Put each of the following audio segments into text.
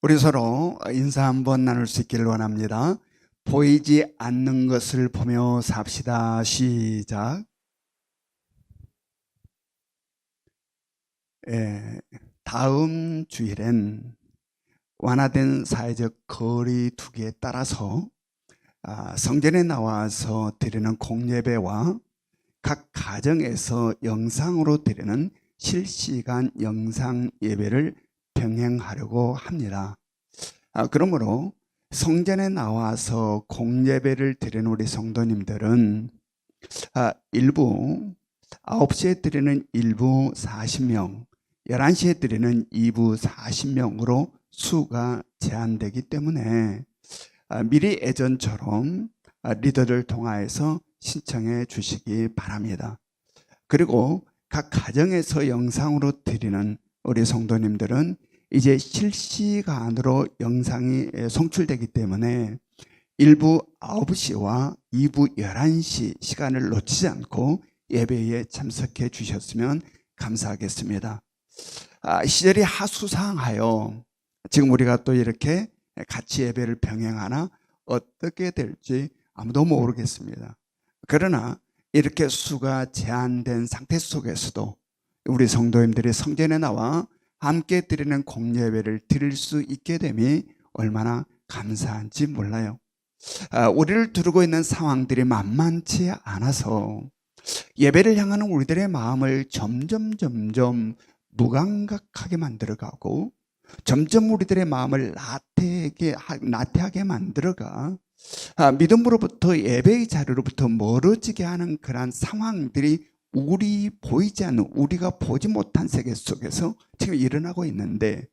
우리 서로 인사 한번 나눌 수 있기를 원합니다. 보이지 않는 것을 보며 삽시다. 시작. 다음 주일엔 완화된 사회적 거리 두기에 따라서 성전에 나와서 드리는 공예배와 각 가정에서 영상으로 드리는 실시간 영상 예배를 병행하려고 합니다. 그러므로 성전에 나와서 공예배를 드리는 우리 성도님들은 일부 9시에 드리는 일부 40명, 11시에 드리는 2부 40명으로 수가 제한되기 때문에 미리 예전처럼 리더를 통하여서 신청해 주시기 바랍니다. 그리고 각 가정에서 영상으로 드리는 우리 성도님들은 이제 실시간으로 영상이 송출되기 때문에 1부 9시와 2부 11시 시간을 놓치지 않고 예배에 참석해 주셨으면 감사하겠습니다. 시절이 하수상하여 지금 우리가 또 이렇게 같이 예배를 병행하나 어떻게 될지 아무도 모르겠습니다. 그러나 이렇게 수가 제한된 상태 속에서도 우리 성도님들이 성전에 나와 함께 드리는 공예배를 드릴 수 있게 됨이 얼마나 감사한지 몰라요. 우리를 두르고 있는 상황들이 만만치 않아서 예배를 향하는 우리들의 마음을 점점 무감각하게 만들어가고 점점 우리들의 마음을 나태하게 만들어가 믿음으로부터 예배의 자리로부터 멀어지게 하는 그러한 상황들이 보이지 않는, 우리가 보지 못한 세계 속에서 지금 일어나고 있는데,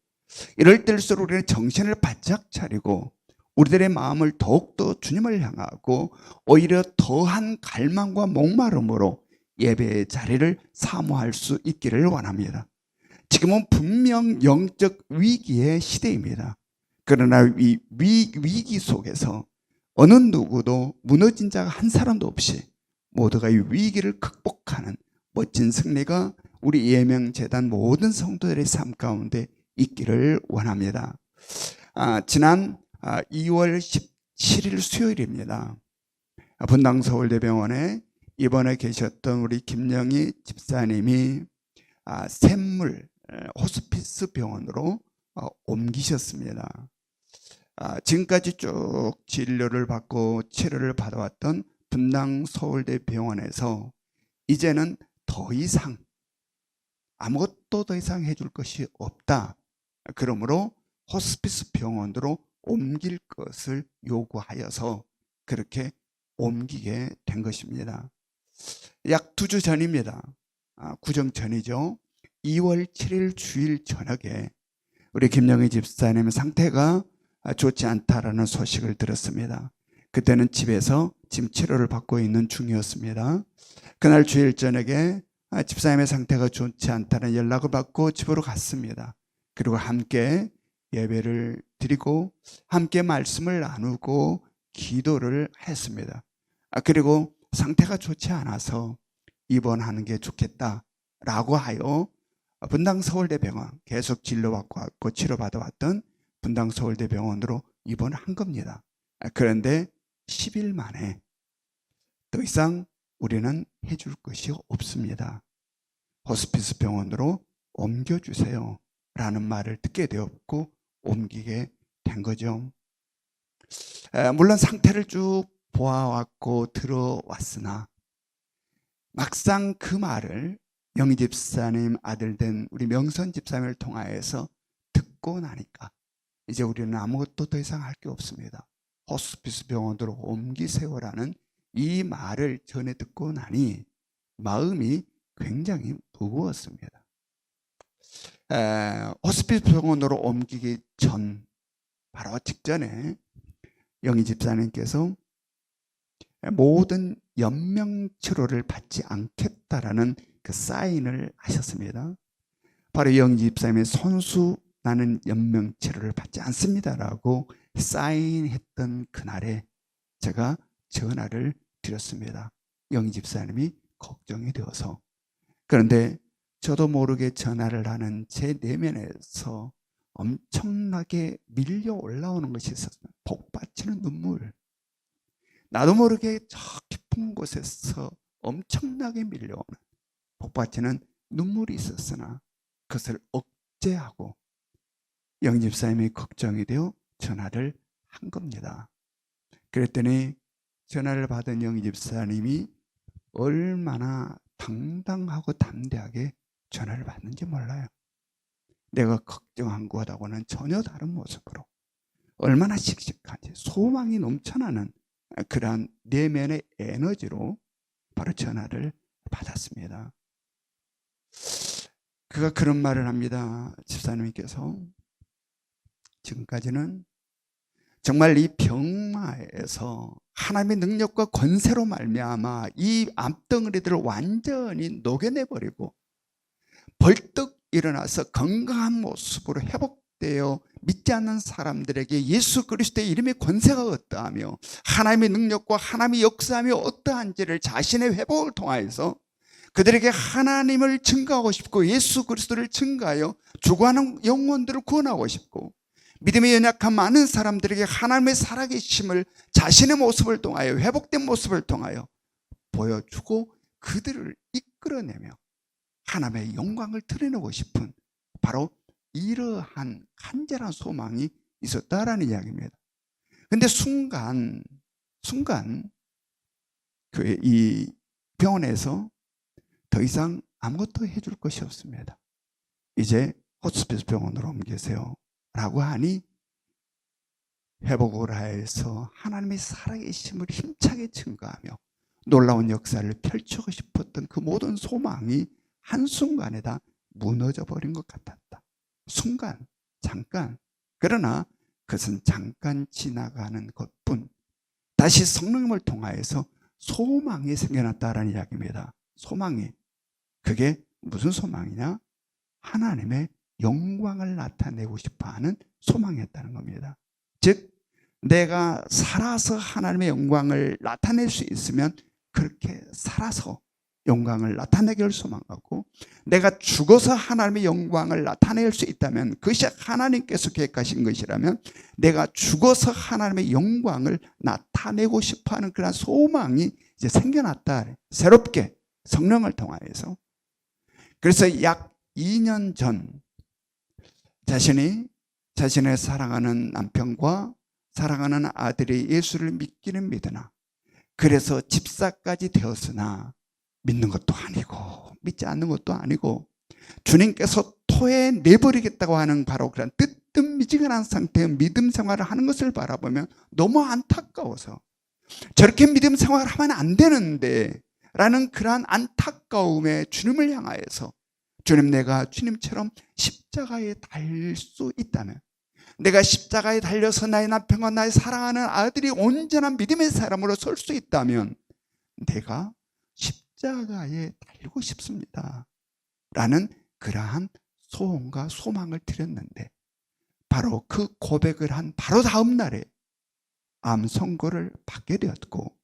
이럴 때일수록 우리는 정신을 바짝 차리고 우리들의 마음을 더욱더 주님을 향하고 오히려 더한 갈망과 목마름으로 예배의 자리를 사모할 수 있기를 원합니다. 지금은 분명 영적 위기의 시대입니다. 그러나 이 위기 속에서 어느 누구도 무너진 자가 한 사람도 없이 모두가 이 위기를 극복하는 멋진 승리가 우리 예명재단 모든 성도들의 삶 가운데 있기를 원합니다. 지난 2월 17일 수요일입니다. 분당 서울대병원에 입원해 계셨던 우리 김영희 집사님이 샘물 호스피스 병원으로 옮기셨습니다. 지금까지 쭉 진료를 받고 치료를 받아왔던 분당 서울대병원에서 이제는 더 이상 아무것도 더 이상 해줄 것이 없다. 그러므로 호스피스 병원으로 옮길 것을 요구하여서 그렇게 옮기게 된 것입니다. 약 2주 전입니다. 구정 전이죠. 2월 7일 주일 저녁에 우리 김영희 집사님의 상태가 좋지 않다라는 소식을 들었습니다. 그때는 집에서 지금 치료를 받고 있는 중이었습니다. 그날 주일 저녁에 집사님의 상태가 좋지 않다는 연락을 받고 집으로 갔습니다. 그리고 함께 예배를 드리고 함께 말씀을 나누고 기도를 했습니다. 그리고 상태가 좋지 않아서 입원하는 게 좋겠다라고 하여 분당 서울대병원, 계속 진료받고 왔고 치료받아 왔던 분당 서울대병원으로 입원한 겁니다. 그런데 10일 만에 더 이상 우리는 해줄 것이 없습니다. 호스피스 병원으로 옮겨주세요 라는 말을 듣게 되었고 옮기게 된 거죠. 물론 상태를 쭉 보아왔고 들어왔으나 막상 그 말을 영희 집사님 아들 된 우리 명선 집사님을 통하여서 듣고 나니까 이제 우리는 아무것도 더 이상 할 게 없습니다. 호스피스 병원으로 옮기세요라는 이 말을 전해 듣고 나니 마음이 굉장히 무거웠습니다. 호스피스 병원으로 옮기기 전 바로 직전에 영희 집사님께서 모든 연명 치료를 받지 않겠다라는 그 사인을 하셨습니다. 바로 영희 집사님의 손수 나는 연명 치료를 받지 않습니다라고 사인했던 그날에 제가 전화를 드렸습니다. 영희 집사님이 걱정이 되어서. 그런데 저도 모르게 전화를 하는 제 내면에서 엄청나게 밀려 올라오는 것이 있었어요. 복받치는 눈물. 나도 모르게 저 깊은 곳에서 엄청나게 밀려오는 복받치는 눈물이 있었으나 그것을 억제하고 영집사님이 걱정이 되어 전화를 한 겁니다. 그랬더니 전화를 받은 영집사님이 얼마나 당당하고 담대하게 전화를 받는지 몰라요. 내가 걱정한 것하고는 전혀 다른 모습으로 얼마나 씩씩한지 소망이 넘쳐나는 그러한 내면의 에너지로 바로 전화를 받았습니다. 그가 그런 말을 합니다. 집사님께서 지금까지는 정말 이 병마에서 하나님의 능력과 권세로 말미암아 이 암덩어리들을 완전히 녹여내버리고 벌떡 일어나서 건강한 모습으로 회복되어 믿지 않는 사람들에게 예수 그리스도의 이름의 권세가 어떠하며 하나님의 능력과 하나님의 역사하며 어떠한지를 자신의 회복을 통하여서 그들에게 하나님을 증거하고 싶고 예수 그리스도를 증거하여 죽어가는 영혼들을 구원하고 싶고 믿음의 연약한 많은 사람들에게 하나님의 살아계심을 자신의 모습을 통하여 회복된 모습을 통하여 보여주고 그들을 이끌어내며 하나님의 영광을 드러내고 싶은 바로 이러한 간절한 소망이 있었다라는 이야기입니다. 그런데 순간 이 병원에서 더 이상 아무것도 해줄 것이 없습니다. 이제 호스피스 병원으로 옮기세요 라고 하니 회복을 하여서 하나님의 살아계심을 힘차게 증거하며 놀라운 역사를 펼치고 싶었던 그 모든 소망이 한순간에 다 무너져 버린 것 같았다. 순간, 잠깐. 그러나 그것은 잠깐 지나가는 것뿐 다시 성령님을 통하여서 소망이 생겨났다라는 이야기입니다. 소망이. 그게 무슨 소망이냐? 하나님의 영광을 나타내고 싶어하는 소망이었다는 겁니다. 즉 내가 살아서 하나님의 영광을 나타낼 수 있으면 그렇게 살아서 영광을 나타내기를 소망하고 내가 죽어서 하나님의 영광을 나타낼 수 있다면 그것이 하나님께서 계획하신 것이라면 내가 죽어서 하나님의 영광을 나타내고 싶어하는 그런 소망이 이제 생겨났다. 새롭게 성령을 통하여서. 그래서 약 2년 전 자신의 사랑하는 남편과 사랑하는 아들이 예수를 믿기는 믿으나 그래서 집사까지 되었으나 믿는 것도 아니고 믿지 않는 것도 아니고 주님께서 토해내버리겠다고 하는 바로 그런 뜨뜻미지근한 상태의 믿음 생활을 하는 것을 바라보면 너무 안타까워서 저렇게 믿음 생활을 하면 안 되는데 라는 그러한 안타까움에 주님을 향하여서 주님, 내가 주님처럼 십자가에 달릴 수 있다면 내가 십자가에 달려서 나의 남편과 나의 사랑하는 아들이 온전한 믿음의 사람으로 설 수 있다면 내가 십자가에 달리고 싶습니다 라는 그러한 소원과 소망을 드렸는데 바로 그 고백을 한 바로 다음 날에 암 선고를 받게 되었고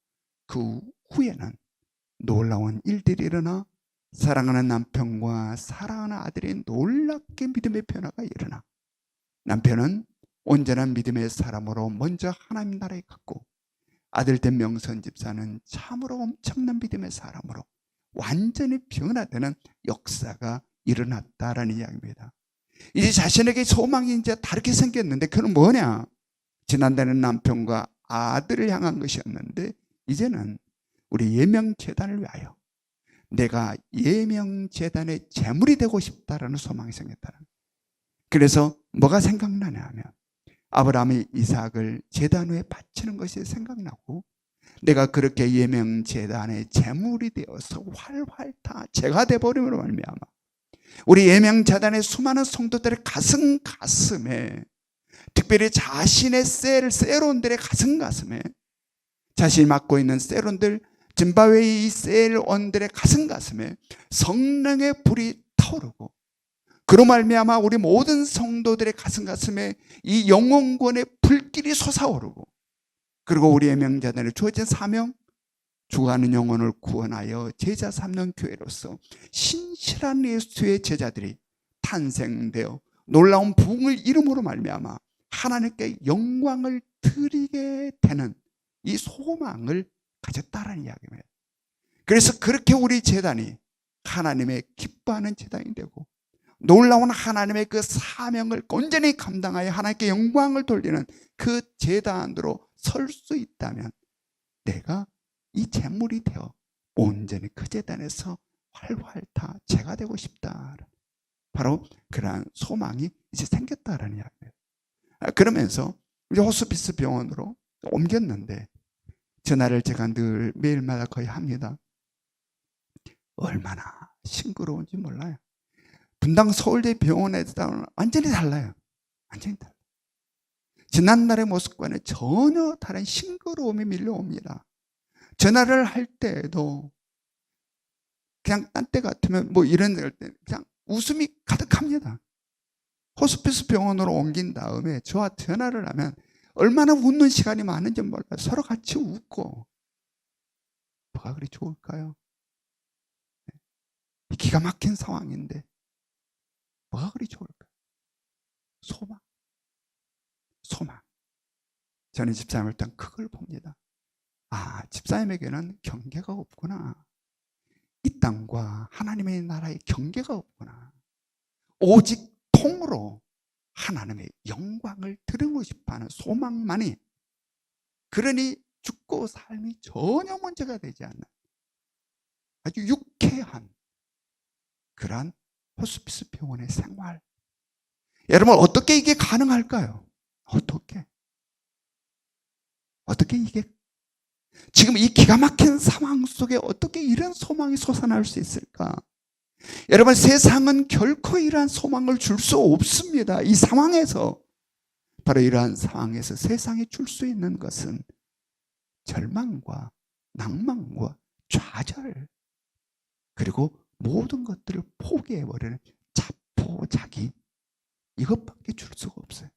그 후에는 놀라운 일들이 일어나 사랑하는 남편과 사랑하는 아들이 놀랍게 믿음의 변화가 일어나 남편은 온전한 믿음의 사람으로 먼저 하나님 나라에 갔고 아들된 명선 집사는 참으로 엄청난 믿음의 사람으로 완전히 변화되는 역사가 일어났다라는 이야기입니다. 이제 자신에게 소망이 이제 다르게 생겼는데 그건 뭐냐? 지난달에는 남편과 아들을 향한 것이었는데 이제는 우리 예명재단을 위하여 내가 예명재단의 제물이 되고 싶다라는 소망이 생겼다는 거예요. 그래서 뭐가 생각나냐 하면 아브라함이 이삭을 제단 위에 바치는 것이 생각나고 내가 그렇게 예명재단의 제물이 되어서 활활 다 제가 되어버림으로 말미암아 우리 예명재단의 수많은 성도들의 가슴에 특별히 자신의 세론들의 가슴에 자신이 맡고 있는 세론들 짐바브웨의 이 셀원들의 가슴에 성령의 불이 타오르고 그로 말미암아 우리 모든 성도들의 가슴에 이 영혼권의 불길이 솟아오르고 그리고 우리의 명자들에 주어진 사명 죽어가는 영혼을 구원하여 제자 삼는 교회로서 신실한 예수의 제자들이 탄생되어 놀라운 부흥을 이름으로 말미암아 하나님께 영광을 드리게 되는 이 소망을 가졌다라는 이야기입니다. 그래서 그렇게 우리 제단이 하나님의 기뻐하는 제단이 되고 놀라운 하나님의 그 사명을 온전히 감당하여 하나님께 영광을 돌리는 그 제단으로 설 수 있다면 내가 이 제물이 되어 온전히 그 제단에서 활활 다 제가 되고 싶다. 바로 그러한 소망이 이제 생겼다라는 이야기예요. 그러면서 이제 호스피스 병원으로 옮겼는데 전화를 제가 늘 매일마다 거의 합니다. 얼마나 싱그러운지 몰라요. 분당 서울대 병원에서는 완전히 달라요. 완전히 달라요. 지난날의 모습과는 전혀 다른 싱그러움이 밀려옵니다. 전화를 할 때에도 그냥 딴 때 같으면 뭐 이런 때 그냥 웃음이 가득합니다. 호스피스 병원으로 옮긴 다음에 저와 전화를 하면 얼마나 웃는 시간이 많은지 몰라요. 서로 같이 웃고. 뭐가 그리 좋을까요? 기가 막힌 상황인데 뭐가 그리 좋을까요? 소망. 소망. 저는 집사님을 일단 그걸 봅니다. 아, 집사님에게는 경계가 없구나. 이 땅과 하나님의 나라의 경계가 없구나. 오직 통으로 하나님의 영광을 드리고 싶어하는 소망만이, 그러니 죽고 삶이 전혀 문제가 되지 않는 아주 유쾌한 그러한 호스피스 병원의 생활. 여러분, 어떻게 이게 가능할까요? 어떻게 이게 지금 이 기가 막힌 상황 속에 어떻게 이런 소망이 솟아날 수 있을까? 여러분, 세상은 결코 이러한 소망을 줄 수 없습니다. 이 상황에서, 바로 이러한 상황에서 세상이 줄 수 있는 것은 절망과 낭만과 좌절, 그리고 모든 것들을 포기해버리는 자포자기, 이것밖에 줄 수가 없어요.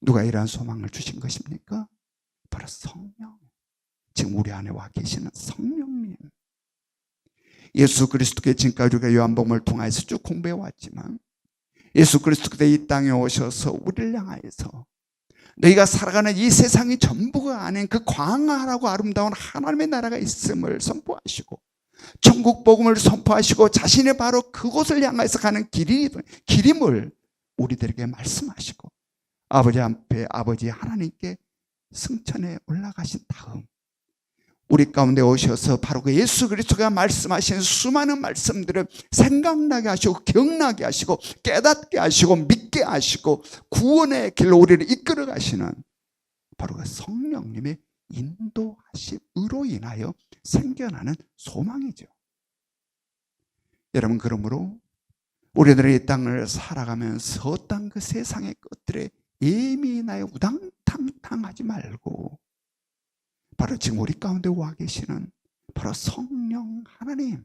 누가 이러한 소망을 주신 것입니까? 바로 성령. 지금 우리 안에 와 계시는 성령님. 예수 그리스도께 지금까지 우리가 요한복음을 통해서 쭉 공부해 왔지만 예수 그리스도께서 이 땅에 오셔서 우리를 향하여서 너희가 살아가는 이 세상이 전부가 아닌 그 광활하고 아름다운 하나님의 나라가 있음을 선포하시고 천국 복음을 선포하시고 자신의 바로 그곳을 향해서 가는 길임을 우리들에게 말씀하시고 아버지 앞에 아버지 하나님께 승천에 올라가신 다음 우리 가운데 오셔서 바로 그 예수 그리스도가 말씀하신 수많은 말씀들을 생각나게 하시고 기억나게 하시고 깨닫게 하시고 믿게 하시고 구원의 길로 우리를 이끌어 가시는 바로 그 성령님의 인도하심으로 인하여 생겨나는 소망이죠. 여러분, 그러므로 우리들의 이 땅을 살아가면서 어떤 그 세상의 것들에 예민하여 우당탕탕하지 말고 바로 지금 우리 가운데 와 계시는 바로 성령 하나님,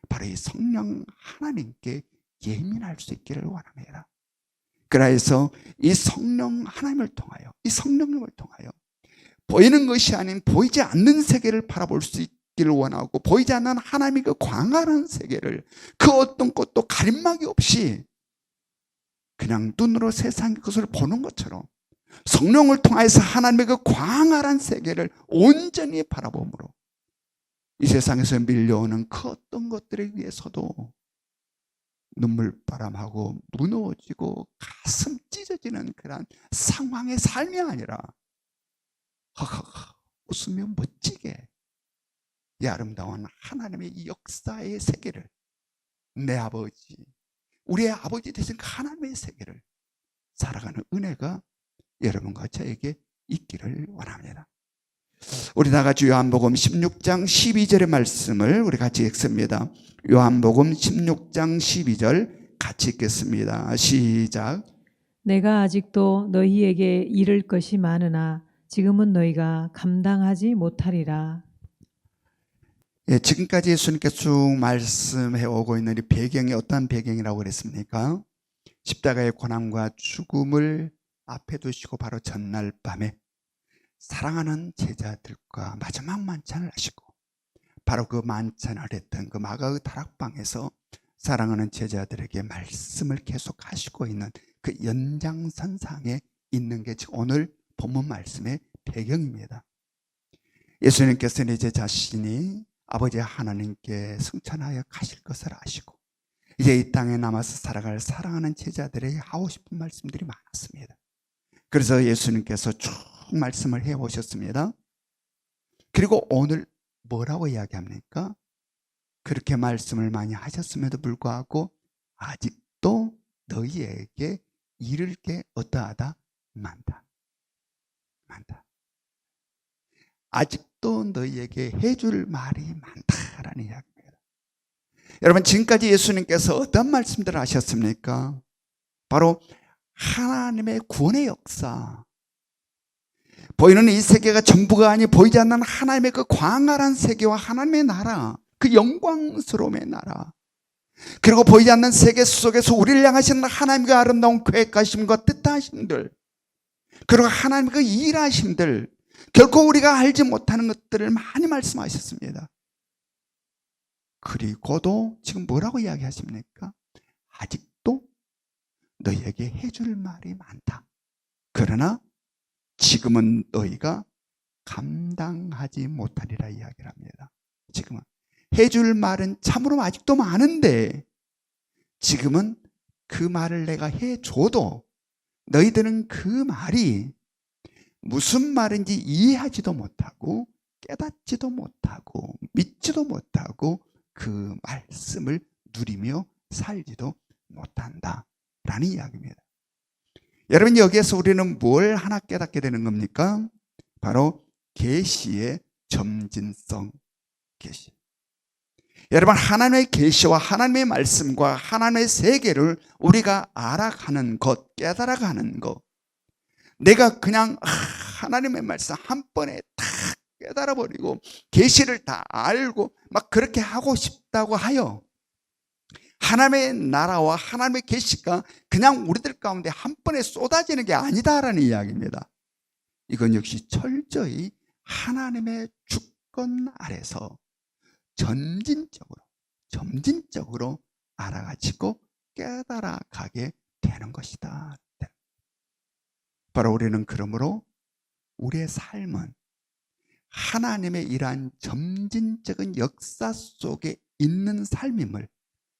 바로 이 성령 하나님께 예민할 수 있기를 원합니다. 그래서 이 성령 하나님을 통하여, 이 성령님을 통하여 보이는 것이 아닌 보이지 않는 세계를 바라볼 수 있기를 원하고, 보이지 않는 하나님의 그 광활한 세계를 그 어떤 것도 가림막이 없이 그냥 눈으로 세상의 것을 보는 것처럼 성령을 통해서 하나님의 그 광활한 세계를 온전히 바라봄으로 이 세상에서 밀려오는 그 어떤 것들에 의해서도 눈물바람하고 무너지고 가슴 찢어지는 그런 상황의 삶이 아니라 웃으며 멋지게 이 아름다운 하나님의 이 역사의 세계를, 내 아버지, 우리의 아버지 되신 하나님의 세계를 살아가는 은혜가 여러분과 저에게 있기를 원합니다. 우리 다 같이 요한복음 16장 12절의 말씀을 우리 같이 읽습니다. 요한복음 16장 12절 같이 읽겠습니다. 시작. 내가 아직도 너희에게 이를 것이 많으나 지금은 너희가 감당하지 못하리라. 예, 지금까지 예수님께서 쭉 말씀해 오고 있는 이 배경이 어떤 배경이라고 그랬습니까? 십자가의 고난과 죽음을 앞에 두시고 바로 전날 밤에 사랑하는 제자들과 마지막 만찬을 하시고 바로 그 만찬을 했던 그 마가의 다락방에서 사랑하는 제자들에게 말씀을 계속 하시고 있는 그 연장선상에 있는 게 지금 오늘 본문 말씀의 배경입니다. 예수님께서는 이제 자신이 아버지 하나님께 승천하여 가실 것을 아시고 이제 이 땅에 남아서 살아갈 사랑하는 제자들에게 하고 싶은 말씀들이 많았습니다. 그래서 예수님께서 쭉 말씀을 해오셨습니다. 그리고 오늘 뭐라고 이야기합니까? 그렇게 말씀을 많이 하셨음에도 불구하고 아직도 너희에게 이를 게 어떠하다? 많다. 아직도 너희에게 해줄 말이 많다라는 이야기입니다. 여러분, 지금까지 예수님께서 어떤 말씀들을 하셨습니까? 바로 하나님의 구원의 역사, 보이는 이 세계가 전부가 아니 보이지 않는 하나님의 그 광활한 세계와 하나님의 나라, 그 영광스러움의 나라, 그리고 보이지 않는 세계 속에서 우리를 향하시는 하나님의 아름다운 계획하심과 뜻하심들, 그리고 하나님의 그 일하심들, 결코 우리가 알지 못하는 것들을 많이 말씀하셨습니다. 그리고도 지금 뭐라고 이야기하십니까? 아직도 너희에게 해줄 말이 많다. 그러나 지금은 너희가 감당하지 못하리라 이야기를 합니다. 지금은 해줄 말은 참으로 아직도 많은데 지금은 그 말을 내가 해줘도 너희들은 그 말이 무슨 말인지 이해하지도 못하고 깨닫지도 못하고 믿지도 못하고 그 말씀을 누리며 살지도 못한다 라는 이야기입니다. 여러분, 여기에서 우리는 뭘 하나 깨닫게 되는 겁니까? 바로 계시의 점진성. 계시. 여러분, 하나님의 계시와 하나님의 말씀과 하나님의 세계를 우리가 알아가는 것, 깨달아가는 것, 내가 그냥 하나님의 말씀 한 번에 다 깨달아버리고 계시를 다 알고 막 그렇게 하고 싶다고 하여 하나님의 나라와 하나님의 계시가 그냥 우리들 가운데 한 번에 쏟아지는 게 아니다라는 이야기입니다. 이건 역시 철저히 하나님의 주권 아래서 점진적으로 알아가지고 깨달아가게 되는 것이다. 바로 우리는 그러므로 우리의 삶은 하나님의 이러한 점진적인 역사 속에 있는 삶임을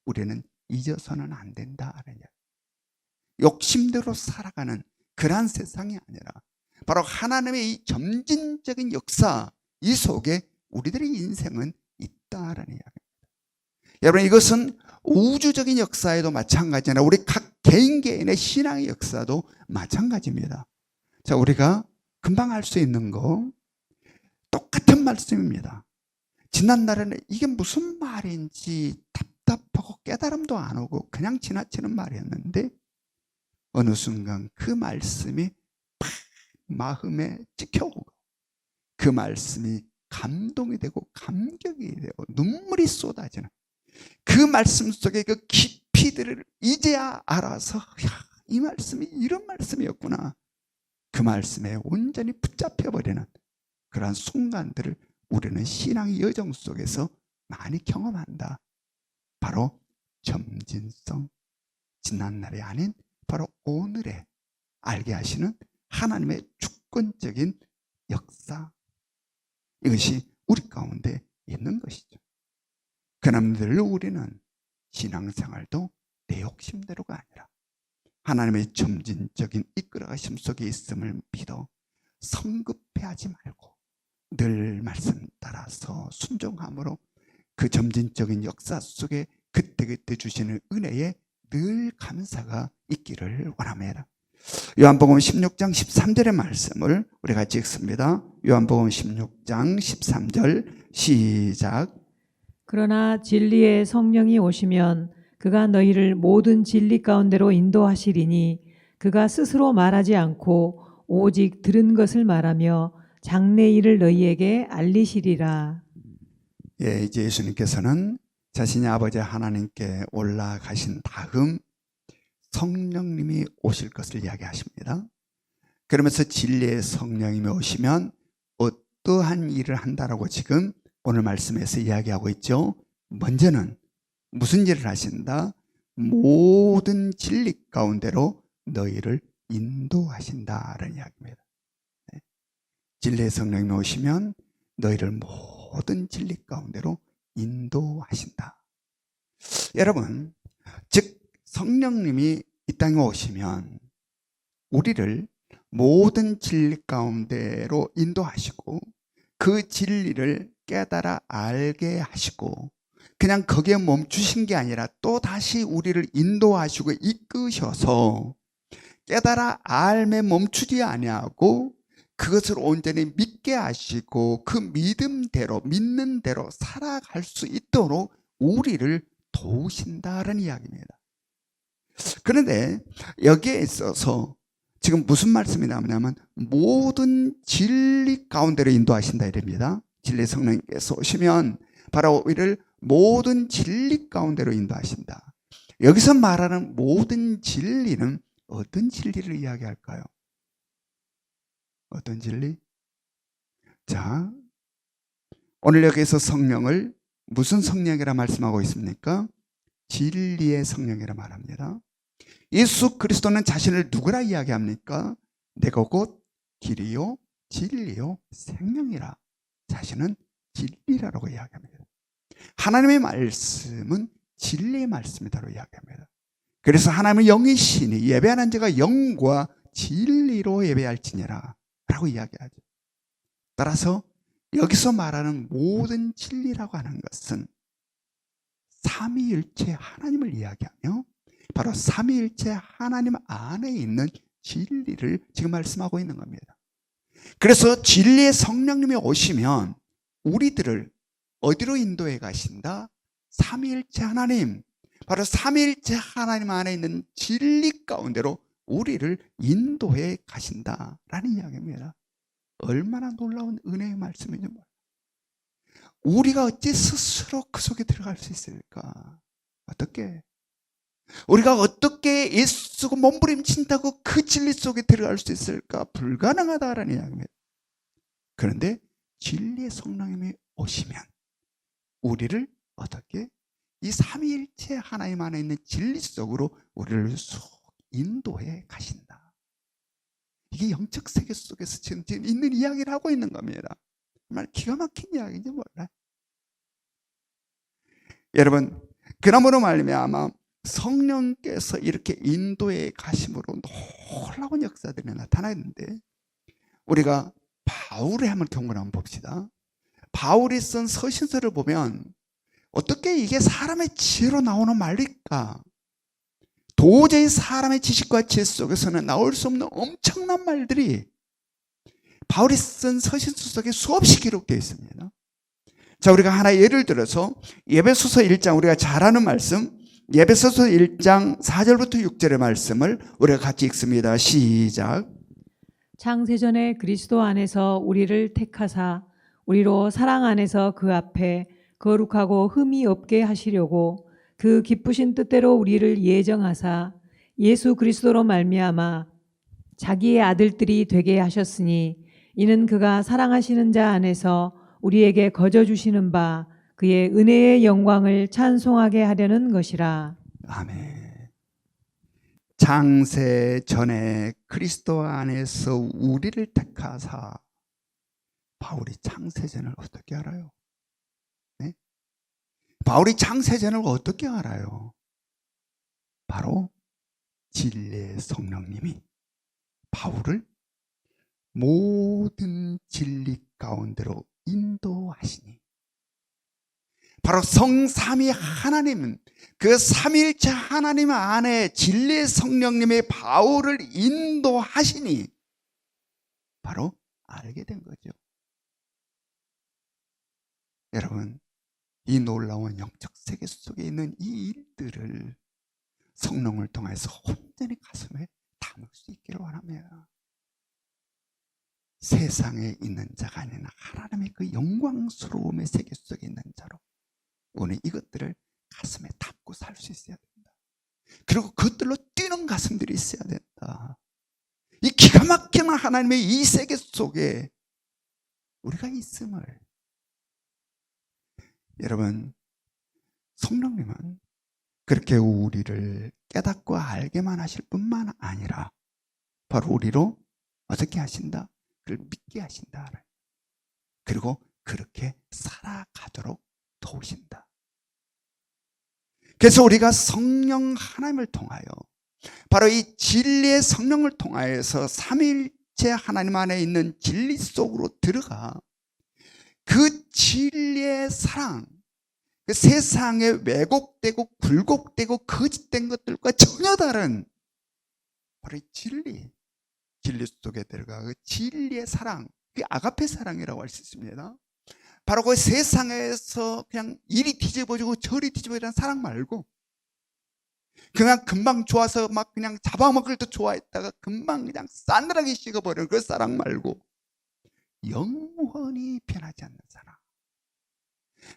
우리는 잊어서는 안 된다. 욕심대로 살아가는 그러한 세상이 아니라 바로 하나님의 이 점진적인 역사, 이 속에 우리들의 인생은 있다라는 이야기입니다. 여러분, 이것은 우주적인 역사에도 마찬가지나 우리 각 개인의 신앙의 역사도 마찬가지입니다. 자, 우리가 금방 알 수 있는 거 똑같은 말씀입니다. 지난날에는 이게 무슨 말인지 답답하고 깨달음도 안 오고 그냥 지나치는 말이었는데 어느 순간 그 말씀이 팍 마음에 찍혀오고 그 말씀이 감동이 되고 감격이 되고 눈물이 쏟아지는 그 말씀 속에 그 깊이들을 이제야 알아서 이 말씀이 이런 말씀이었구나. 그 말씀에 온전히 붙잡혀버리는 그러한 순간들을 우리는 신앙의 여정 속에서 많이 경험한다. 바로 점진성, 지난날이 아닌 바로 오늘에 알게 하시는 하나님의 주권적인 역사, 이것이 우리 가운데 있는 것이죠. 그러나 늘 우리는 신앙생활도 내 욕심대로가 아니라 하나님의 점진적인 이끌어가심 속에 있음을 믿어 성급해하지 말고 늘 말씀 따라서 순종함으로 그 점진적인 역사 속에 그때그때 주시는 은혜에 늘 감사가 있기를 원합니다. 요한복음 16장 13절의 말씀을 우리 같이 읽습니다. 요한복음 16장 13절 시작. 그러나 진리의 성령이 오시면 그가 너희를 모든 진리 가운데로 인도하시리니 그가 스스로 말하지 않고 오직 들은 것을 말하며 장래 일을 너희에게 알리시리라. 예, 이제 예수님께서는 자신이 아버지 하나님께 올라가신 다음 성령님이 오실 것을 이야기하십니다. 그러면서 진리의 성령님이 오시면 어떠한 일을 한다라고 지금 오늘 말씀에서 이야기하고 있죠. 먼저는 무슨 일을 하신다? 모든 진리 가운데로 너희를 인도하신다라는 이야기입니다. 네. 진리의 성령이 오시면 너희를 모든 진리 가운데로 인도하신다. 여러분, 즉 성령님이 이 땅에 오시면 우리를 모든 진리 가운데로 인도하시고 그 진리를 깨달아 알게 하시고 그냥 거기에 멈추신 게 아니라 또 다시 우리를 인도하시고 이끄셔서 깨달아 알매 멈추지 아니하고 그것을 온전히 믿게 하시고 그 믿음대로 믿는 대로 살아갈 수 있도록 우리를 도우신다는 이야기입니다. 그런데 여기에 있어서 지금 무슨 말씀이 나오냐면 모든 진리 가운데로 인도하신다 이랍니다. 진리 성령께서 오시면 바로 우리를 모든 진리 가운데로 인도하신다. 여기서 말하는 모든 진리는 어떤 진리를 이야기할까요? 어떤 진리? 자, 오늘 여기서 성령을 무슨 성령이라 말씀하고 있습니까? 진리의 성령이라 말합니다. 예수 그리스도는 자신을 누구라 이야기합니까? 내가 곧 길이요 진리요 생명이라. 자신은 진리라고 이야기합니다. 하나님의 말씀은 진리의 말씀이다라고 이야기합니다. 그래서 하나님의 영이시니 예배하는 자가 영과 진리로 예배할지니라 라고 이야기하죠. 따라서 여기서 말하는 모든 진리라고 하는 것은 삼위일체 하나님을 이야기하며 바로 삼위일체 하나님 안에 있는 진리를 지금 말씀하고 있는 겁니다. 그래서 진리의 성령님이 오시면 우리들을 어디로 인도해 가신다? 삼위일체 하나님, 바로 삼위일체 하나님 안에 있는 진리 가운데로 우리를 인도해 가신다라는 이야기입니다. 얼마나 놀라운 은혜의 말씀이죠. 우리가 어찌 스스로 그 속에 들어갈 수 있을까? 어떻게? 우리가 어떻게 예수가 몸부림친다고 그 진리 속에 들어갈 수 있을까? 불가능하다라는 이야기입니다. 그런데 진리의 성령님이 오시면 우리를 어떻게? 이 삼위일체 하나님 안에 있는 진리 속으로 우리를 인도해 가신다. 이게 영적 세계 속에서 지금 있는 이야기를 하고 있는 겁니다. 정말 기가 막힌 이야기인지 몰라요. 여러분, 그러므로 말미암아 성령께서 이렇게 인도해 가심으로 놀라운 역사들이 나타나는데 우리가 바울의 한번 경고를 한번 봅시다. 바울이 쓴 서신서를 보면 어떻게 이게 사람의 지혜로 나오는 말일까? 도저히 사람의 지식과 지혜 속에서는 나올 수 없는 엄청난 말들이 바울이 쓴 서신서 속에 수없이 기록되어 있습니다. 자, 우리가 하나 예를 들어서 에베소서 1장 우리가 잘 아는 말씀, 에베소서 1장 4절부터 6절의 말씀을 우리가 같이 읽습니다. 시작. 창세전에 그리스도 안에서 우리를 택하사 우리로 사랑 안에서 그 앞에 거룩하고 흠이 없게 하시려고 그 기쁘신 뜻대로 우리를 예정하사 예수 그리스도로 말미암아 자기의 아들들이 되게 하셨으니 이는 그가 사랑하시는 자 안에서 우리에게 거저 주시는 바 그의 은혜의 영광을 찬송하게 하려는 것이라. 아멘. 창세 전에 그리스도 안에서 우리를 택하사. 바울이 창세전을 어떻게 알아요? 네? 바울이 창세전을 어떻게 알아요? 바로 진리의 성령님이 바울을 모든 진리 가운데로 인도하시니 바로 성삼위 하나님은 그 삼위일체 하나님 안에 진리의 성령님의 바울을 인도하시니 바로 알게 된 거죠. 여러분, 이 놀라운 영적 세계 속에 있는 이 일들을 성령을 통해서 온전히 가슴에 담을 수 있기를 원합니다. 세상에 있는 자가 아니라 하나님의 그 영광스러움의 세계 속에 있는 자로 오늘 이것들을 가슴에 담고 살 수 있어야 된다. 그리고 그것들로 뛰는 가슴들이 있어야 된다. 이 기가 막히는 하나님의 이 세계 속에 우리가 있음을. 여러분, 성령님은 그렇게 우리를 깨닫고 알게만 하실 뿐만 아니라 바로 우리로 어떻게 하신다? 그를 믿게 하신다. 그리고 그렇게 살아가도록 도우신다. 그래서 우리가 성령 하나님을 통하여 바로 이 진리의 성령을 통하여서 삼위일체 하나님 안에 있는 진리 속으로 들어가 그 진리의 사랑, 그 세상에 왜곡되고 굴곡되고 거짓된 것들과 전혀 다른 바로 이 진리 속에 들어가 그 진리의 사랑, 그 아가페 사랑이라고 할 수 있습니다. 바로 그 세상에서 그냥 이리 뒤집어지고 저리 뒤집어지는 사랑 말고 그냥 금방 좋아서 막 그냥 잡아먹을 때 좋아했다가 금방 그냥 싸늘하게 식어버리는 그 사랑 말고 영원히 변하지 않는 사랑,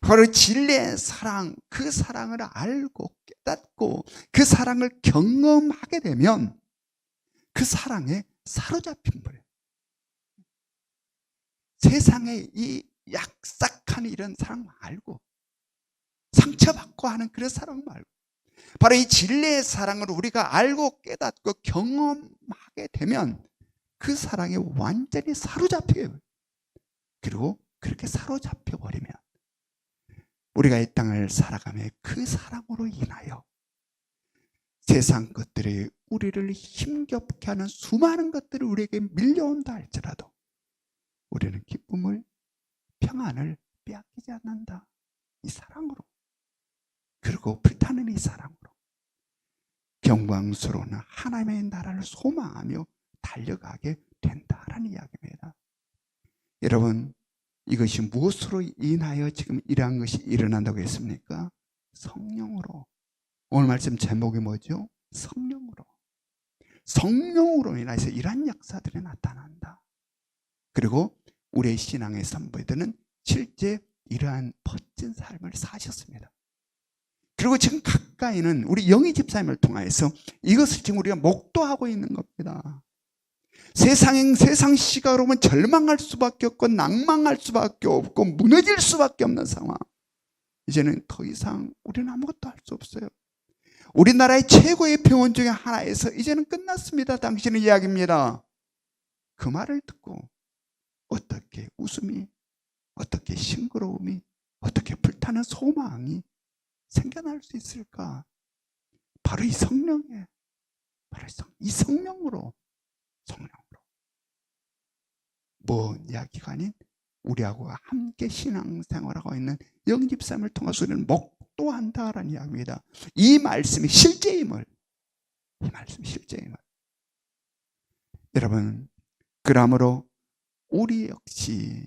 바로 진리의 사랑, 그 사랑을 알고 깨닫고 그 사랑을 경험하게 되면 그 사랑에 사로잡힌 거예요. 세상에 이 약삭한 이런 사랑 말고 상처받고 하는 그런 사랑 말고 바로 이 진리의 사랑을 우리가 알고 깨닫고 경험하게 되면 그 사랑에 완전히 사로잡혀요. 그리고 그렇게 사로잡혀 버리면 우리가 이 땅을 살아가며 그 사랑으로 인하여 세상 것들이 우리를 힘겹게 하는 수많은 것들이 우리에게 밀려온다 할지라도 우리는 기쁨을, 평안을 빼앗기지 않는다. 이 사랑으로. 그리고 불타는 이 사랑으로 영광스러운 하나님의 나라를 소망하며 달려가게 된다라는 이야기입니다. 여러분, 이것이 무엇으로 인하여 지금 이러한 것이 일어난다고 했습니까? 성령으로. 오늘 말씀 제목이 뭐죠? 성령으로. 성령으로 인해서 이러한 역사들이 나타난다. 그리고 우리의 신앙의 선배들은 실제 이러한 멋진 삶을 사셨습니다. 그리고 지금 가까이는 우리 영희 집사님을 통해서 이것을 지금 우리가 목도하고 있는 겁니다. 세상 시각으로 보면 절망할 수밖에 없고 낭망할 수밖에 없고 무너질 수밖에 없는 상황. 이제는 더 이상 우리는 아무것도 할 수 없어요. 우리나라의 최고의 병원 중에 하나에서 이제는 끝났습니다. 당신의 이야기입니다. 그 말을 듣고 어떻게 웃음이, 어떻게 싱그러움이, 어떻게 불타는 소망이 생겨날 수 있을까? 바로 이 성령에, 바로 이 성령으로. 먼 이야기가 아닌 우리하고 함께 신앙생활하고 있는 영집사님을 통해서 우리는 목도한다라는 이야기입니다. 이 말씀이 실제임을, 여러분, 그러므로 우리 역시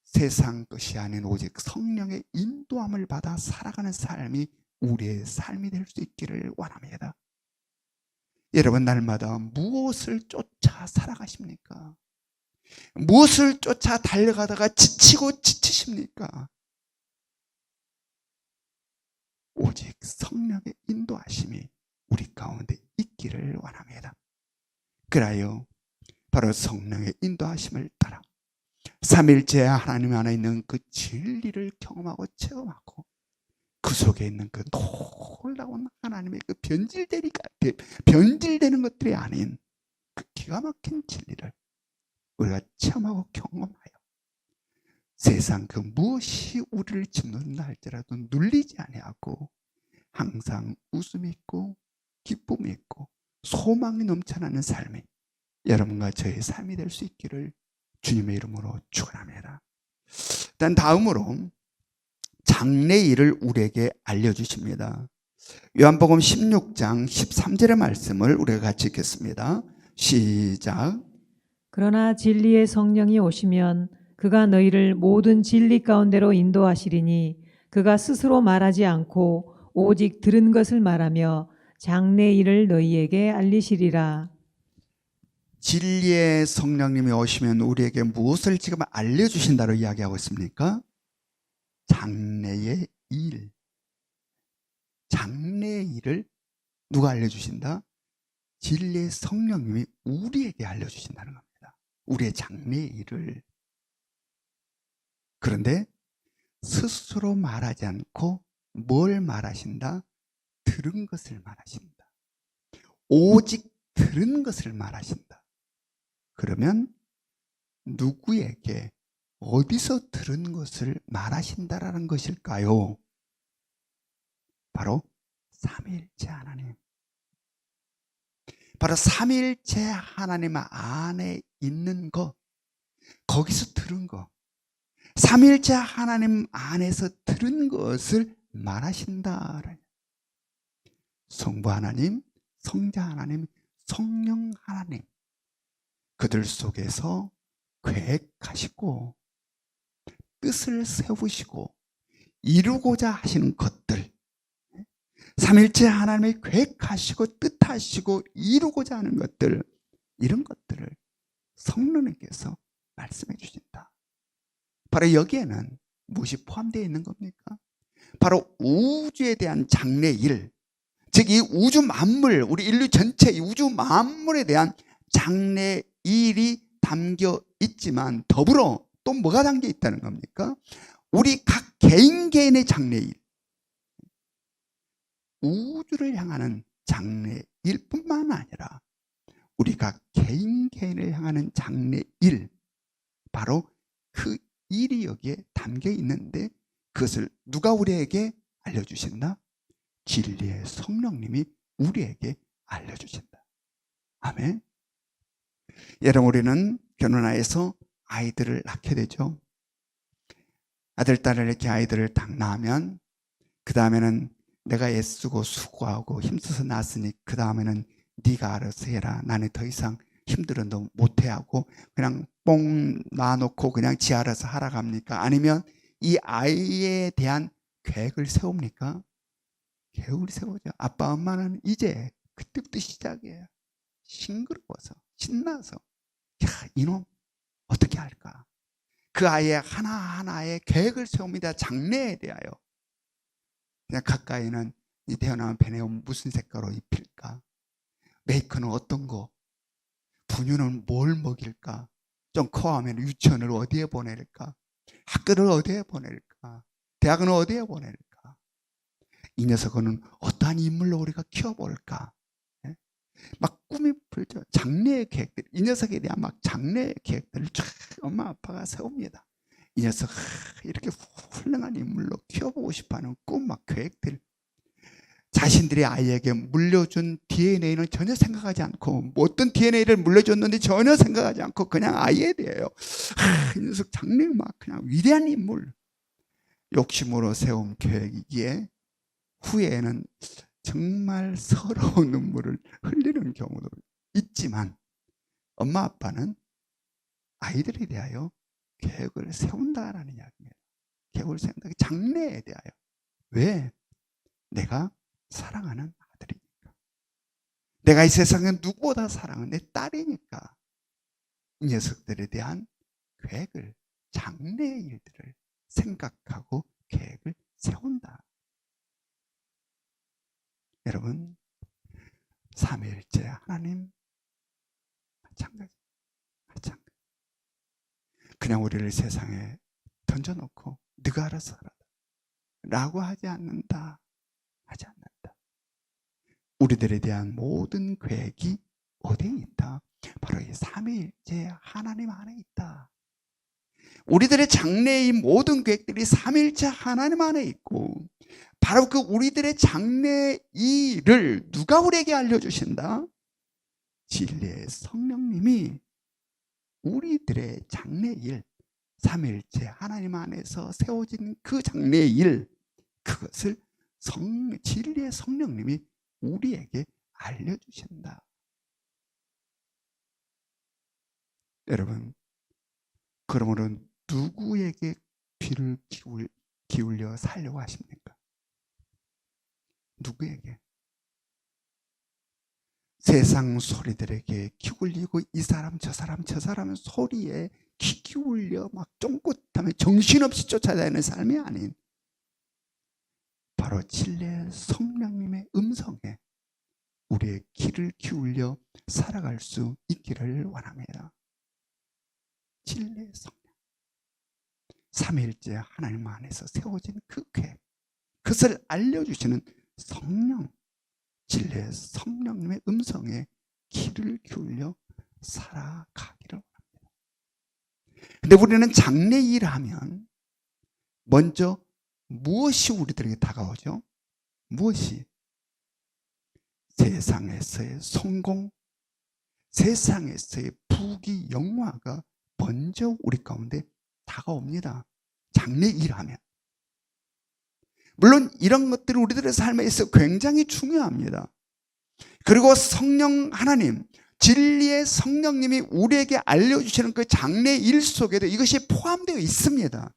세상 것이 아닌 오직 성령의 인도함을 받아 살아가는 삶이 우리의 삶이 될 수 있기를 원합니다. 여러분, 날마다 무엇을 쫓아 살아가십니까? 무엇을 쫓아 달려가다가 지치고 지치십니까? 오직 성령의 인도하심이 우리 가운데 있기를 원합니다. 그라여 바로 성령의 인도하심을 따라 삼일째 하나님 안에 있는 그 진리를 경험하고 체험하고 그 속에 있는 그 놀라운 하나님의 그 변질되는 것들이 아닌 그 기가 막힌 진리를 우리가 체험하고 경험하여 세상 그 무엇이 우리를 짓는다 할지라도 눌리지 아니하고 항상 웃음이 있고 기쁨이 있고 소망이 넘쳐나는 삶이 여러분과 저의 삶이 될 수 있기를 주님의 이름으로 축원합니다. 일단 다음으로 장래일을 우리에게 알려주십니다. 요한복음 16장 13절의 말씀을 우리가 같이 읽겠습니다. 시작. 그러나 진리의 성령이 오시면 그가 너희를 모든 진리 가운데로 인도하시리니 그가 스스로 말하지 않고 오직 들은 것을 말하며 장래일을 너희에게 알리시리라. 진리의 성령님이 오시면 우리에게 무엇을 지금 알려주신다고 이야기하고 있습니까? 장래의 일. 장래의 일을 누가 알려주신다? 진리의 성령님이 우리에게 알려주신다는 겁니다. 우리의 장래의 일을. 그런데 스스로 말하지 않고 뭘 말하신다? 들은 것을 말하신다. 오직 들은 것을 말하신다. 그러면 누구에게 어디서 들은 것을 말하신다라는 것일까요? 바로 삼위일체 하나님. 바로 삼위일체 하나님 안에 있는 것, 거기서 들은 것, 삼위일체 하나님 안에서 들은 것을 말하신다. 성부 하나님, 성자 하나님, 성령 하나님, 그들 속에서 계획하시고 뜻을 세우시고 이루고자 하시는 것들, 삼위일체 하나님이 계획하시고 뜻하시고 이루고자 하는 것들, 이런 것들을 성령님께서 말씀해 주신다. 바로 여기에는 무엇이 포함되어 있는 겁니까? 바로 우주에 대한 장래일, 즉 이 우주 만물, 우리 인류 전체 이 우주 만물에 대한 장래일이 담겨 있지만 더불어 또 뭐가 담겨 있다는 겁니까? 우리 각 개인의 장래일, 우주를 향하는 장래일 뿐만 아니라 우리가 개인을 향하는 장래일, 바로 그 일이 여기에 담겨 있는데 그것을 누가 우리에게 알려주신다? 진리의 성령님이 우리에게 알려주신다. 아멘. 여러분, 우리는 결혼하여서 아이들을 낳게 되죠. 아들, 딸을 이렇게 아이들을 딱 낳으면 그 다음에는 내가 애쓰고 수고하고 힘써서 낳았으니 그 다음에는 네가 알아서 해라. 나는 더 이상 힘들어 너 못해 하고 그냥 뽕 놔놓고 그냥 지 알아서 하라 갑니까? 아니면 이 아이에 대한 계획을 세웁니까? 계획을 세우죠. 아빠 엄마는 이제 그때부터 시작이에요. 싱그러워서 신나서 야 이놈 어떻게 할까? 그 아이의 하나하나의 계획을 세웁니다. 장래에 대하여. 그냥 가까이는 이 태어나면 베네온 무슨 색깔로 입힐까? 메이크는 어떤 거? 분유는 뭘 먹일까? 좀 커하면 유치원을 어디에 보낼까? 학교를 어디에 보낼까? 대학은 어디에 보낼까? 이 녀석은 어떠한 인물로 우리가 키워볼까? 예? 막 꿈이 풀죠. 장래의 계획들, 이 녀석에 대한 막 장래의 계획들을 쫙 엄마 아빠가 세웁니다. 이 녀석 이렇게 훌륭한 인물로 키워보고 싶어하는 꿈, 막 계획들, 자신들이 아이에게 물려준 DNA는 전혀 생각하지 않고 어떤 DNA를 물려줬는지 전혀 생각하지 않고 그냥 아이에 대해요. 이 녀석 장래 막 그냥 위대한 인물, 욕심으로 세운 계획이기에 후에는 정말 서러운 눈물을 흘리는 경우도 있지만 엄마 아빠는 아이들에 대하여 계획을 세운다라는 이야기입니다. 계획을 세운다. 장래에 대하여. 왜? 내가 사랑하는 아들이니까. 내가 이 세상에 누구보다 사랑하는 내 딸이니까 이 녀석들에 대한 계획을, 장래의 일들을 생각하고 계획을 세운다. 여러분, 삼위일체 하나님 마찬가지. 그냥 우리를 세상에 던져놓고 네가 알아서 하라 라고 하지 않는다. 우리들에 대한 모든 계획이 어디에 있다? 바로 이 삼위일체 하나님 안에 있다. 우리들의 장래의 모든 계획들이 삼위일체 하나님 안에 있고 바로 그 우리들의 장래 일을 누가 우리에게 알려주신다? 진리의 성령님이 우리들의 장래일, 삼위일체 하나님 안에서 세워진 그 장래일, 그것을 진리의 성령님이 우리에게 알려주신다. 여러분, 그러므로 누구에게 귀를 기울여 살려고 하십니까? 누구에게? 세상 소리들에게 기울이고 이 사람 저 사람 소리에 귀 기울여 막 쫑긋하며 정신없이 쫓아다니는 삶이 아닌 바로 진리의 성령님의 음성에 우리의 귀를 기울여 살아갈 수 있기를 원합니다. 진리의 성령, 삼위일체 하나님 안에서 세워진 그 계획, 그것을 알려주시는 성령, 진리의 성령님의 음성에 귀를 기울여 살아가기를 원합니다. 근데 우리는 장래 일하면 먼저 무엇이 우리들에게 다가오죠? 무엇이? 세상에서의 성공, 세상에서의 부귀 영화가 먼저 우리 가운데 다가옵니다. 장래 일하면. 물론 이런 것들이 우리들의 삶에 있어 굉장히 중요합니다. 그리고 성령 하나님, 진리의 성령님이 우리에게 알려주시는 그 장래 일 속에도 이것이 포함되어 있습니다.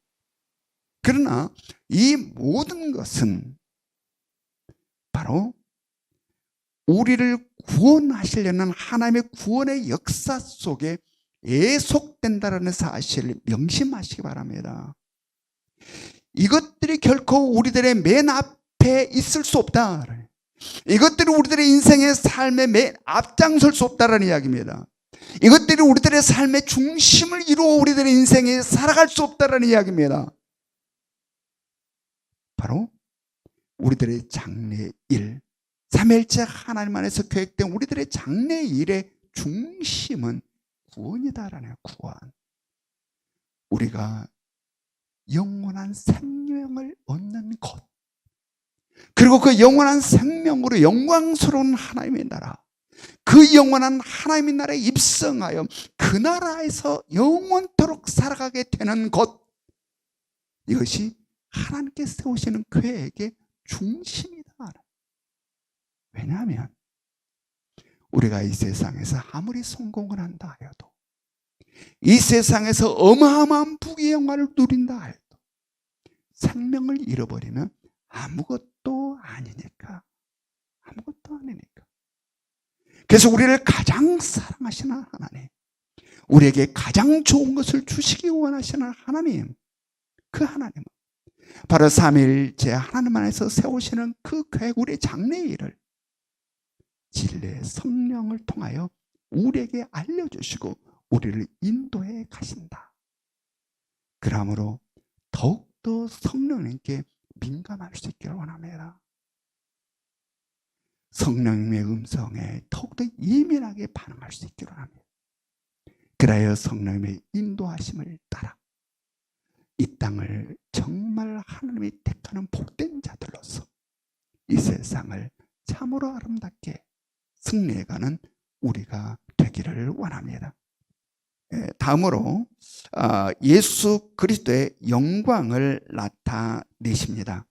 그러나 이 모든 것은 바로 우리를 구원하시려는 하나님의 구원의 역사 속에 예속된다는 사실을 명심하시기 바랍니다. 이것들이 결코 우리들의 맨 앞에 있을 수 없다. 이것들이 우리들의 인생의 삶의 맨 앞장설 수 없다는 이야기입니다. 이것들이 우리들의 삶의 중심을 이루어 우리들의 인생에 살아갈 수 없다는 이야기입니다. 바로 우리들의 장래 일, 삼위일체 하나님 안에서 계획된 우리들의 장래 일의 중심은 구원이다라는 구원. 우리가 영원한 생명을 얻는 것, 그리고 그 영원한 생명으로 영광스러운 하나님의 나라, 그 영원한 하나님의 나라에 입성하여 그 나라에서 영원토록 살아가게 되는 것, 이것이 하나님께 세우시는 계획의 중심이다. 왜냐하면 우리가 이 세상에서 아무리 성공을 한다 하여도, 이 세상에서 어마어마한 부귀 영화를 누린다 하여도 생명을 잃어버리면 아무것도 아니니까. 아무것도 아니니까. 그래서 우리를 가장 사랑하시는 하나님, 우리에게 가장 좋은 것을 주시기 원하시는 하나님, 그 하나님은 바로 삼위일체 하나님 안에서 세우시는 그 계획, 우리의 장래 일을 진리의 성령을 통하여 우리에게 알려주시고 우리를 인도해 가신다. 그러므로 더욱더 성령님께 민감할 수 있기를 원합니다. 성령님의 음성에 더욱더 예민하게 반응할 수 있기를 원합니다. 그래야 성령님의 인도하심을 따라 이 땅을 정말 하나님이 택하는 복된 자들로서 이 세상을 참으로 아름답게 승리해가는 우리가 되기를 원합니다. 다음으로 예수 그리스도의 영광을 나타내십니다.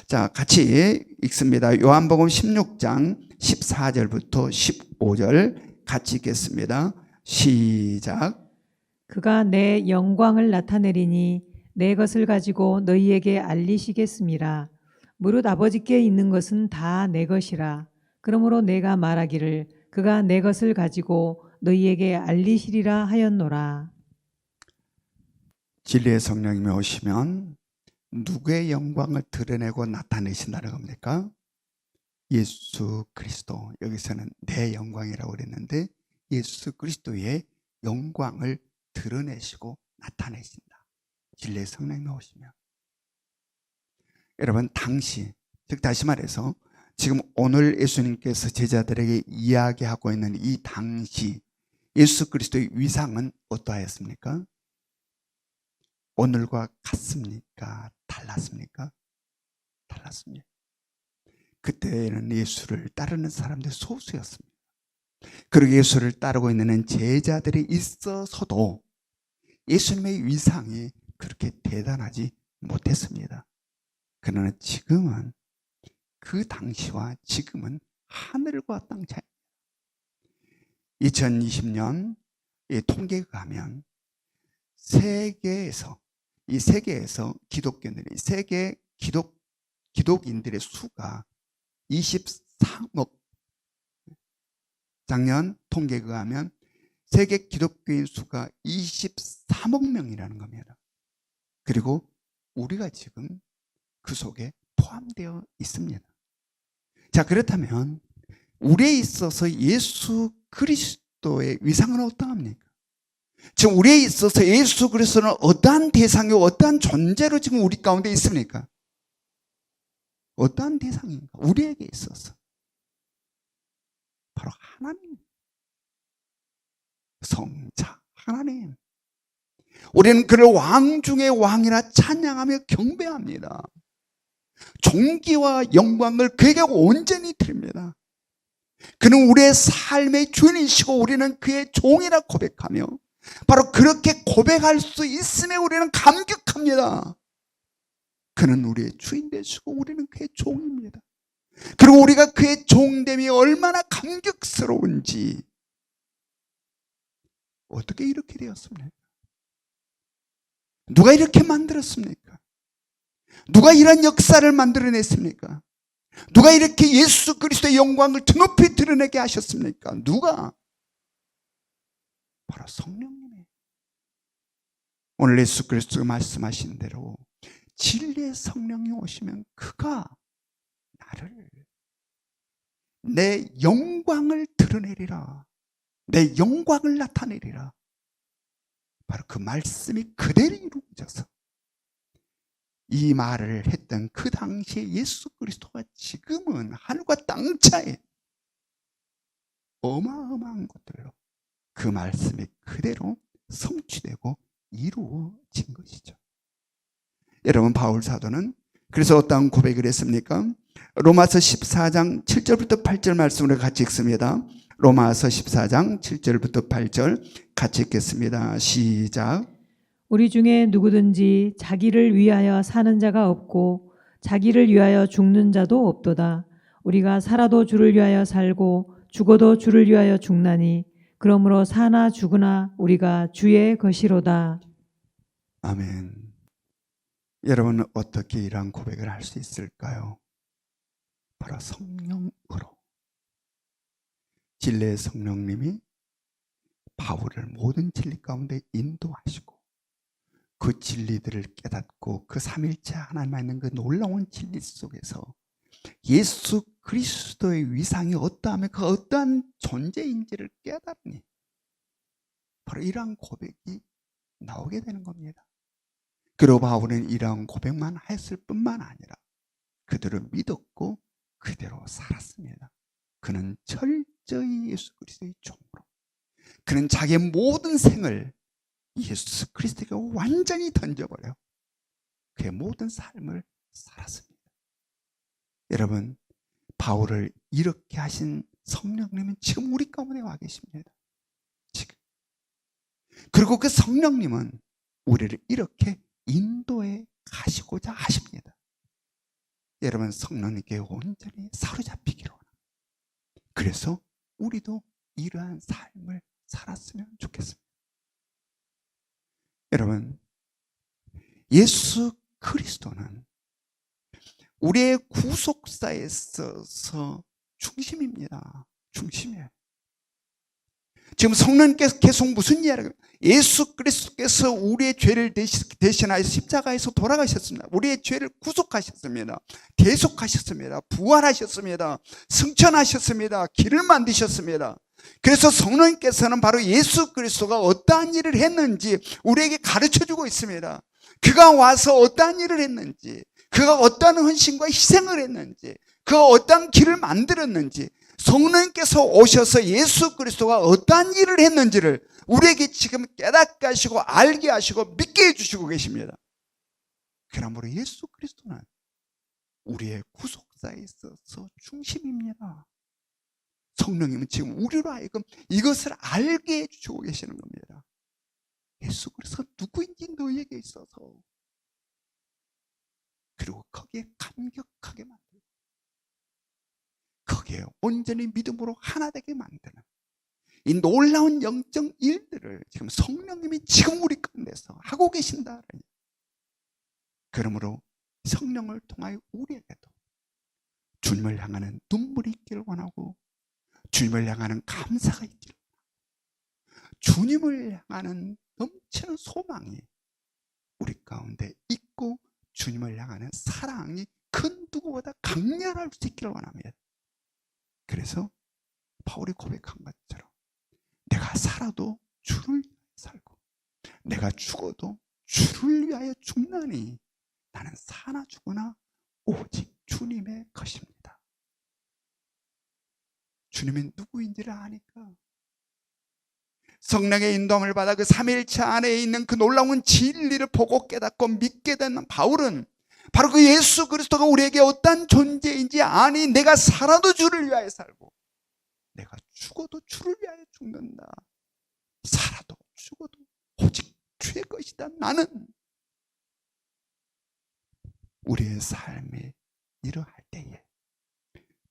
자, 같이 읽습니다. 요한복음 16장 14절부터 15절 같이 읽겠습니다. 시작. 그가 내 영광을 나타내리니 내 것을 가지고 너희에게 알리시겠습니다. 무릇 아버지께 있는 것은 다 내 것이라. 그러므로 내가 말하기를 그가 내 것을 가지고 너희에게 알리시리라 하였노라. 진리의 성령님이 오시면 누구의 영광을 드러내고 나타내신다는 겁니까? 예수 그리스도. 여기서는 내 영광이라고 그랬는데 예수 그리스도의 영광을 드러내시고 나타내신다. 진리의 성령님이 오시면. 여러분, 당시, 즉 다시 말해서 지금 오늘 예수님께서 제자들에게 이야기하고 있는 이 당시 예수 그리스도의 위상은 어떠하였습니까? 오늘과 같습니까? 달랐습니까? 달랐습니다. 그때는 예수를 따르는 사람들이 소수였습니다. 그리고 예수를 따르고 있는 제자들이 있어서도 예수님의 위상이 그렇게 대단하지 못했습니다. 그러나 지금은 그 당시와 지금은 하늘과 땅 차이. 2020년 통계에 가면 세계에서 기독교인들이 세계 기독인들의 수가 23억, 작년 통계에 의하면 세계 기독교인 수가 23억 명이라는 겁니다. 그리고 우리가 지금 그 속에 포함되어 있습니다. 자, 그렇다면 우리에 있어서 예수 그리스도의 위상은 어떠합니까? 지금 우리에 있어서 예수 그리스도는 어떠한 대상이고 어떠한 존재로 지금 우리 가운데 있습니까? 어떠한 대상인가? 우리에게 있어서 바로 하나님, 성자 하나님. 우리는 그를 왕 중의 왕이라 찬양하며 경배합니다. 존귀와 영광을 그에게 온전히 드립니다. 그는 우리의 삶의 주인이시고 우리는 그의 종이라 고백하며 바로 그렇게 고백할 수 있음에 우리는 감격합니다. 그는 우리의 주인 되시고 우리는 그의 종입니다. 그리고 우리가 그의 종됨이 얼마나 감격스러운지. 어떻게 이렇게 되었습니까? 누가 이렇게 만들었습니까? 누가 이런 역사를 만들어냈습니까? 누가 이렇게 예수 그리스도의 영광을 드높이 드러내게 하셨습니까? 누가? 바로 성령님이에요. 오늘 예수 그리스도가 말씀하신 대로 진리의 성령이 오시면 그가 나를 내 영광을 드러내리라. 내 영광을 나타내리라. 바로 그 말씀이 그대로 이루어져서 이 말을 했던 그 당시에 예수 그리스도가 지금은 하늘과 땅 차에 어마어마한 것들로 그 말씀이 그대로 성취되고 이루어진 것이죠. 여러분, 바울 사도는 그래서 어떤 고백을 했습니까? 로마서 14장 7절부터 8절 말씀을 같이 읽습니다. 로마서 14장 7절부터 8절 같이 읽겠습니다. 시작. 우리 중에 누구든지 자기를 위하여 사는 자가 없고 자기를 위하여 죽는 자도 없도다. 우리가 살아도 주를 위하여 살고 죽어도 주를 위하여 죽나니 그러므로 사나 죽으나 우리가 주의 것이로다. 아멘. 여러분은 어떻게 이러한 고백을 할 수 있을까요? 바로 성령으로. 진리의 성령님이 바울을 모든 진리 가운데 인도하시고 그 진리들을 깨닫고 그 삼일체 하나님만 있는 그 놀라운 진리 속에서 예수 그리스도의 위상이 어떠하며 그 어떠한 존재인지를 깨달으니 바로 이러한 고백이 나오게 되는 겁니다. 그리고 바울은 이러한 고백만 했을 뿐만 아니라 그대로 믿었고 그대로 살았습니다. 그는 철저히 예수 그리스도의 종으로, 그는 자기의 모든 생을 예수 그리스도에게 완전히 던져버려 그의 모든 삶을 살았습니다. 여러분, 바울을 이렇게 하신 성령님은 지금 우리 가운데 와 계십니다. 지금. 그리고 그 성령님은 우리를 이렇게 인도해 가시고자 하십니다. 여러분, 성령님께 온전히 사로잡히기로 합니다. 그래서 우리도 이러한 삶을 살았으면 좋겠습니다. 여러분, 예수 그리스도는 우리의 구속사에 있어서 중심입니다. 중심이에요. 지금 성령님께서 계속 무슨 이야기를, 예수 그리스도께서 우리의 죄를 대신하여 십자가에서 돌아가셨습니다. 우리의 죄를 구속하셨습니다. 대속하셨습니다. 부활하셨습니다. 승천하셨습니다. 길을 만드셨습니다. 그래서 성령님께서는 바로 예수 그리스도가 어떠한 일을 했는지 우리에게 가르쳐주고 있습니다. 그가 와서 어떠한 일을 했는지, 그가 어떠한 헌신과 희생을 했는지, 그가 어떠한 길을 만들었는지, 성령님께서 오셔서 예수 그리스도가 어떠한 일을 했는지를 우리에게 지금 깨닫게 하시고 알게 하시고 믿게 해주시고 계십니다. 그러므로 예수 그리스도는 우리의 구속사에 있어서 중심입니다. 성령님은 지금 우리로 하여금 이것을 알게 해주시고 계시는 겁니다. 예수 그리스도가 누구인지 너희에게 있어서, 그리고 거기에 감격하게 만들고 거기에 온전히 믿음으로 하나 되게 만드는 이 놀라운 영적 일들을 지금 성령님이 지금 우리 가운데서 하고 계신다. 그러므로 성령을 통하여 우리에게도 주님을 향하는 눈물이 있기를 원하고, 주님을 향하는 감사가 있기를 원하고, 주님을 향하는 넘치는 소망이 우리 가운데 있고, 주님을 향하는 사랑이 그 누구보다 강렬할 수 있기를 원합니다. 그래서 바울이 고백한 것처럼 내가 살아도 주를 위하여 살고 내가 죽어도 주를 위하여 죽나니 나는 사나 죽으나 오직 주님의 것입니다. 주님이 누구인지를 아니까. 성령의 인도함을 받아 그 삼위일체 안에 있는 그 놀라운 진리를 보고 깨닫고 믿게 된 바울은 바로 그 예수 그리스도가 우리에게 어떤 존재인지 아니, 내가 살아도 주를 위하여 살고 내가 죽어도 주를 위하여 죽는다. 살아도 죽어도 오직 주의 것이다. 나는 우리의 삶이 이러할 때에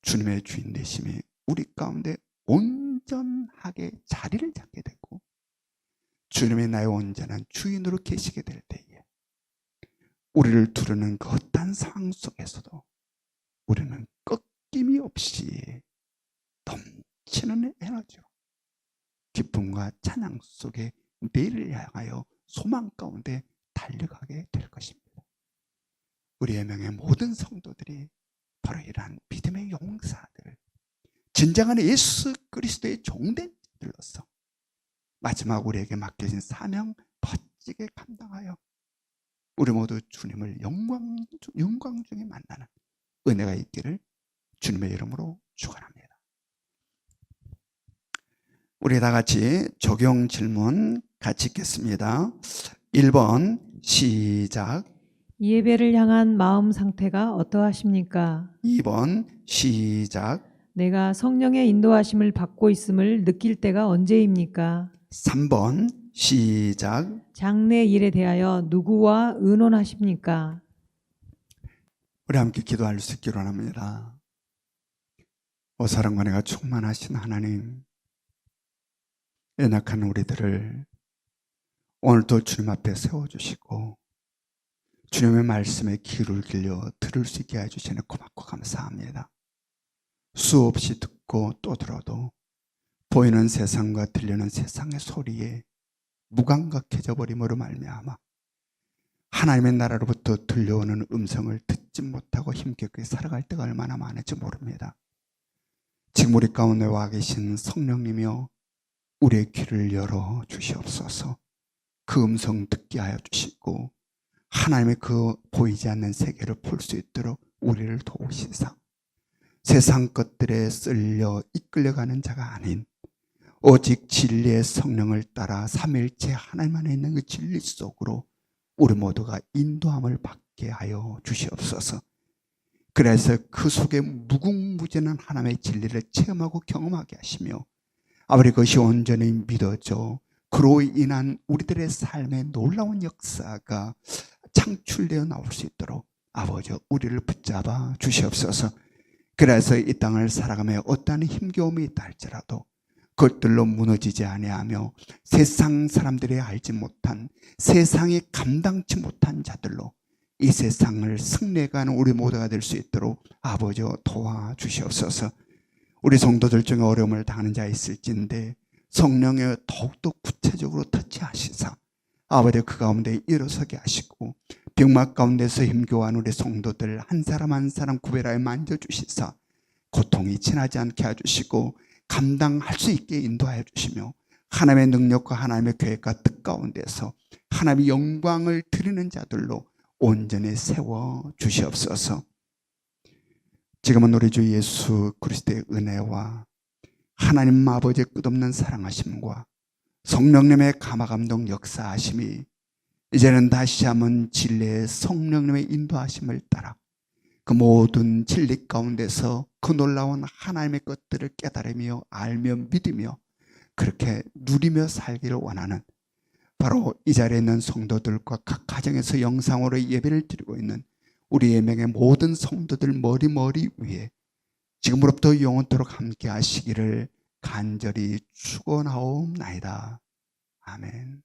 주님의 주인 되심이 우리 가운데 온전하게 자리를 잡게 되고 주님이 나의 온전한 주인으로 계시게 될 때에 우리를 두르는 그 어떤 상황 속에서도 우리는 꺾임이 없이 넘치는 에너지로 기쁨과 찬양 속에 내일을 향하여 소망 가운데 달려가게 될 것입니다. 우리의 명의 모든 성도들이 바로 이러한 믿음의 용사들, 진정한 예수 그리스도의 종된 자들로서 마지막 우리에게 맡겨진 사명 멋지게 감당하여 우리 모두 주님을 영광 중에 만나는 은혜가 있기를 주님의 이름으로 축원합니다. 우리 다 같이 적용 질문 같이 읽겠습니다. 1번 시작. 이 예배를 향한 마음 상태가 어떠하십니까? 2번 시작. 내가 성령의 인도하심을 받고 있음을 느낄 때가 언제입니까? 3번 시작. 장래 일에 대하여 누구와 의논하십니까? 우리 함께 기도할 수 있기를 원합니다. 사랑과 은혜가 충만하신 하나님, 연약한 우리들을 오늘도 주님 앞에 세워주시고 주님의 말씀에 귀를 길려 들을 수 있게 해주시니 고맙고 감사합니다. 수없이 듣고 또 들어도 보이는 세상과 들리는 세상의 소리에 무감각해져 버림으로 말미암아 하나님의 나라로부터 들려오는 음성을 듣지 못하고 힘겹게 살아갈 때가 얼마나 많은지 모릅니다. 지금 우리 가운데 와 계신 성령님이여 우리의 귀를 열어 주시옵소서. 그 음성 듣게 하여 주시고 하나님의 그 보이지 않는 세계를 풀 수 있도록 우리를 도우시사 세상 것들에 쓸려 이끌려가는 자가 아닌 오직 진리의 성령을 따라 삼위일체 하나님 안에 있는 그 진리 속으로 우리 모두가 인도함을 받게 하여 주시옵소서. 그래서 그 속에 무궁무진한 하나님의 진리를 체험하고 경험하게 하시며 아버지 그것이 온전히 믿어져 그로 인한 우리들의 삶의 놀라운 역사가 창출되어 나올 수 있도록 아버지 우리를 붙잡아 주시옵소서. 그래서 이 땅을 살아가며 어떠한 힘겨움이 있다 할지라도 그것들로 무너지지 아니하며 세상 사람들이 알지 못한 세상이 감당치 못한 자들로 이 세상을 승리해가는 우리 모두가 될 수 있도록 아버지 도와주시옵소서. 우리 성도들 중에 어려움을 당하는 자 있을진데 성령에 더욱더 구체적으로 터치하시사 아버지 그 가운데 일어서게 하시고 병막 가운데서 힘겨워하는 우리 성도들 한 사람 한 사람 구별하여 만져주시사 고통이 지나지 않게 해주시고 감당할 수 있게 인도하여 주시며 하나님의 능력과 하나님의 계획과 뜻 가운데서 하나님의 영광을 드리는 자들로 온전히 세워 주시옵소서. 지금은 우리 주 예수 그리스도의 은혜와 하나님 아버지의 끝없는 사랑하심과 성령님의 감화감동 역사하심이 이제는 다시 한번 진리의 성령님의 인도하심을 따라 그 모든 진리 가운데서 그 놀라운 하나님의 것들을 깨달으며 알며 믿으며 그렇게 누리며 살기를 원하는 바로 이 자리에 있는 성도들과 각 가정에서 영상으로 예배를 드리고 있는 우리 예명의 모든 성도들 머리 위에 지금으로부터 영원토록 함께 하시기를 간절히 축원하옵나이다. 아멘.